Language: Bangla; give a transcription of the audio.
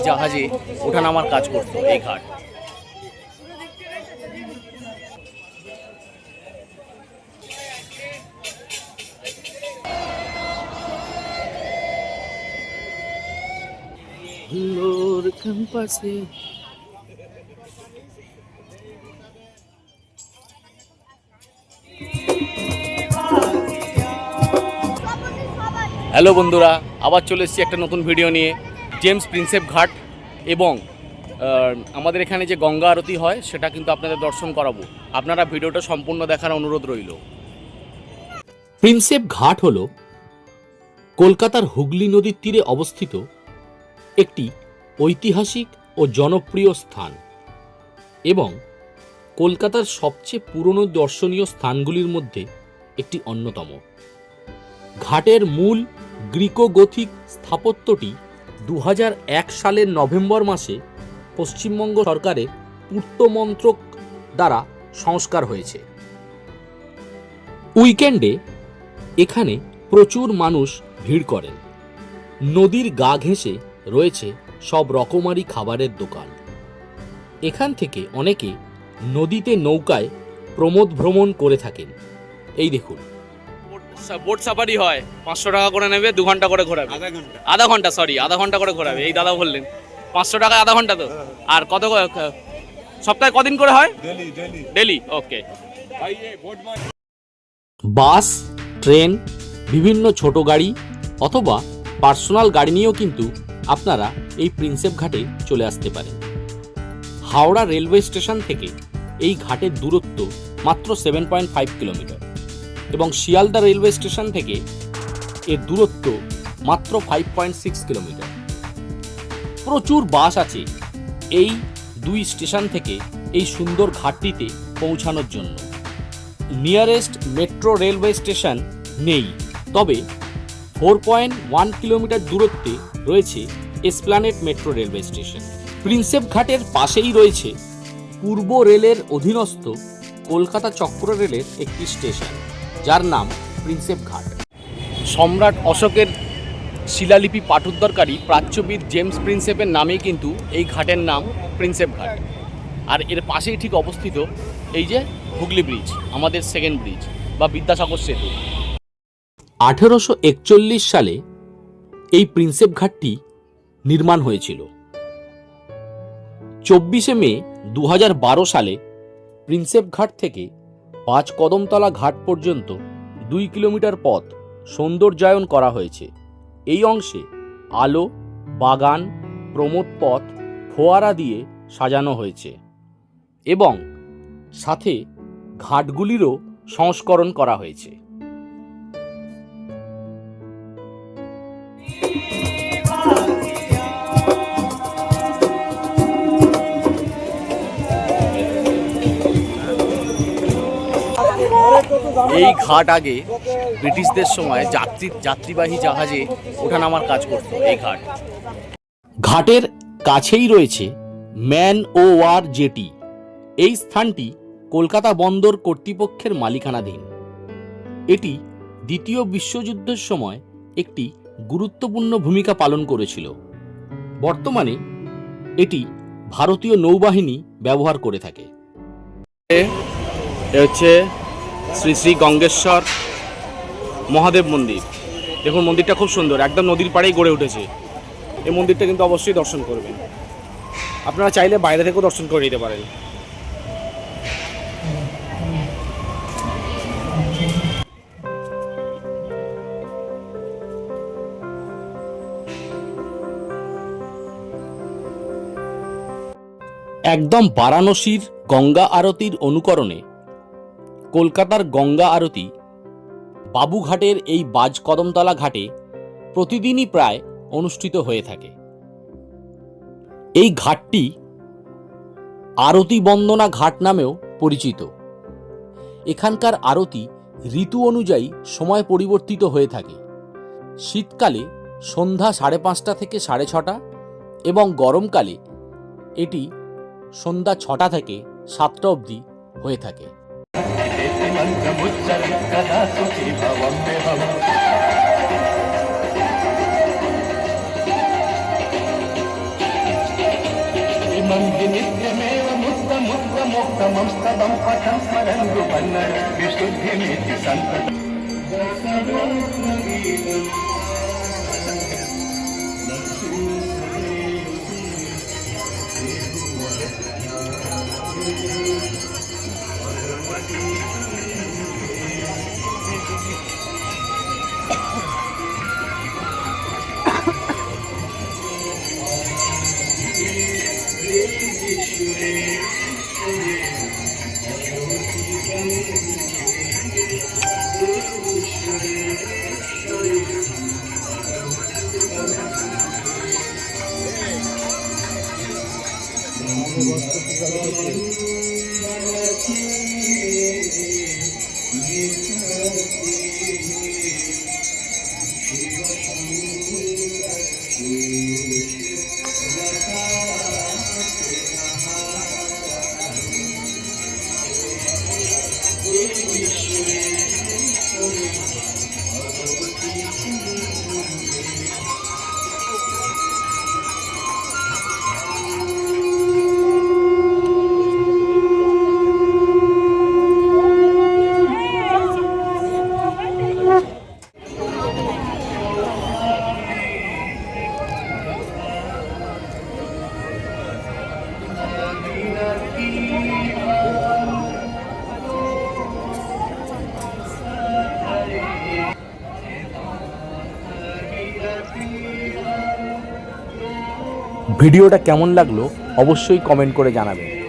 জাহাজে ওঠানামার কাজ করতো এই ঘাট। হ্যালো বন্ধুরা, আবার চলে এসেছি একটা নতুন ভিডিও নিয়ে। জেমস প্রিন্সেপ ঘাট এবং আমাদের এখানে যে গঙ্গা আরতি হয় সেটা কিন্তু আপনাদের দর্শন করাবো। আপনারা ভিডিওটা সম্পূর্ণ দেখার অনুরোধ রইল। প্রিন্সেপ ঘাট হল কলকাতার হুগলি নদীর তীরে অবস্থিত একটি ঐতিহাসিক ও জনপ্রিয় স্থান এবং কলকাতার সবচেয়ে পুরনো দর্শনীয় স্থানগুলির মধ্যে একটি অন্যতম। ঘাটের মূল গ্রিকো গথিক স্থাপত্যটি 2001 সালের নভেম্বর মাসে পশ্চিমবঙ্গ সরকারের পূর্ত মন্ত্রক দ্বারা সংস্কার হয়েছে। উইকেন্ডে এখানে প্রচুর মানুষ ভিড় করেন। নদীর গা ঘেঁষে রয়েছে সব রকমারি খাবারের দোকান। এখান থেকে অনেকে নদীতে নৌকায় প্রমোদ ভ্রমণ করে থাকেন। এই দেখুন, বোট সাফারি হয়, 500 টাকা করে নেবে, 2 ঘন্টা করে ঘোরাবে। আধা ঘন্টা করে ঘোরাবে। এই দাদা বললেন 500 টাকা আধা ঘন্টা। তো আর কত সপ্তাহে কদিন করে হয়? ডেলি। ওকে। বাস, ট্রেন, বিভিন্ন ছোট গাড়ি অথবা পার্সোনাল গাড়ি নিয়েও কিন্তু আপনারা এই প্রিন্সেপ ঘাটে চলে আসতে পারেন। হাওড়া রেলওয়ে স্টেশন থেকে এই ঘাটের দূরত্ব মাত্র 7.5 কিলোমিটার এবং শিয়ালদা রেলওয়ে স্টেশন থেকে এর দূরত্ব মাত্র 5.6 কিলোমিটার। প্রচুর বাস আছে এই দুই স্টেশন থেকে এই সুন্দর ঘাটটিতে পৌঁছানোর জন্য। নিয়ারেস্ট মেট্রো রেলওয়ে স্টেশন নেই, তবে 4.1 কিলোমিটার দূরত্বে রয়েছে Esplanade metro railway station. Prinsep ঘাটের পাশেই রয়েছে পূর্ব রেলের অধীনস্থ কলকাতা চক্র রেলের একটি স্টেশন, যার নাম প্রিন্সেপ ঘাট। সম্রাট অশোকের শিলালিপি পাঠোদ্ধারকারী প্রাচ্যবিদ জেমস প্রিন্সেপের নামেই কিন্তু এই ঘাটের নাম প্রিন্সেপ ঘাট। আর এর পাশেই ঠিক অবস্থিত এই যে হুগলি ব্রিজ, আমাদের সেকেন্ড ব্রিজ বা বিদ্যাসাগর সেতু। 1841 সালে এই প্রিন্সেপ ঘাটটি নির্মাণ হয়েছিল। 24 মে 2012 সালে প্রিন্সেপ ঘাট থেকে 5 কদমতলা ঘাট পর্যন্ত 2 কিলোমিটার পথ সৌন্দর্যায়ন করা হয়েছে। এই অংশে আলো, বাগান, প্রমোদ পথ, ফোয়ারা দিয়ে সাজানো হয়েছে এবং সাথে ঘাটগুলিরও সংস্করণ করা হয়েছে। এই ঘাট আগে ব্রিটিশদের সময় যাত্রীবাহী জাহাজে ওঠানামার কাজ করত এই ঘাট। ঘাটের কাছেই রয়েছে ম্যান ও ওয়ার জেটি। এই স্থানটি কলকাতা বন্দর কর্তৃপক্ষের মালিকানাধীন। এটি দ্বিতীয় বিশ্বযুদ্ধের সময় একটি গুরুত্বপূর্ণ ভূমিকা পালন করেছিল। বর্তমানে এটি ভারতীয় নৌবাহিনী ব্যবহার করে থাকে। এ হচ্ছে শ্রী শ্রী গঙ্গেশ্বর মহাদেব মন্দির। দেখুন, মন্দিরটা খুব সুন্দর, একদম নদীর পাড়েই গড়ে উঠেছে। এই মন্দিরটা কিন্তু অবশ্যই দর্শন করবেন। আপনারা চাইলে বাইরে থেকেও দর্শন করে নিতে পারেন। একদম বারাণসীর গঙ্গা আরতির অনুকরণে কলকাতার গঙ্গা আরতি বাবুঘাটের এই বাজকদমতলা ঘাটে প্রতিদিনই প্রায় অনুষ্ঠিত হয়ে থাকে। এই ঘাটটি আরতি বন্দনা ঘাট নামেও পরিচিত। এখানকার আরতি ঋতু অনুযায়ী সময় পরিবর্তিত হয়ে থাকে। শীতকালে সন্ধ্যা 5:30 থেকে 6:30 এবং গরমকালে এটি সন্ধ্যা 6টা থেকে 7টা অবধি হয়ে থাকে। मंत्रमुच्चरं कदा सुखी भवं हम इमं हि नित्यमेव मुक्तमुक्तमुक्तमस्तदं पठं स्मरन्तु पन्नड विशुद्धिमिति सन्ततम् ভিডিওটা কেমন লাগলো অবশ্যই কমেন্ট করে জানাবেন।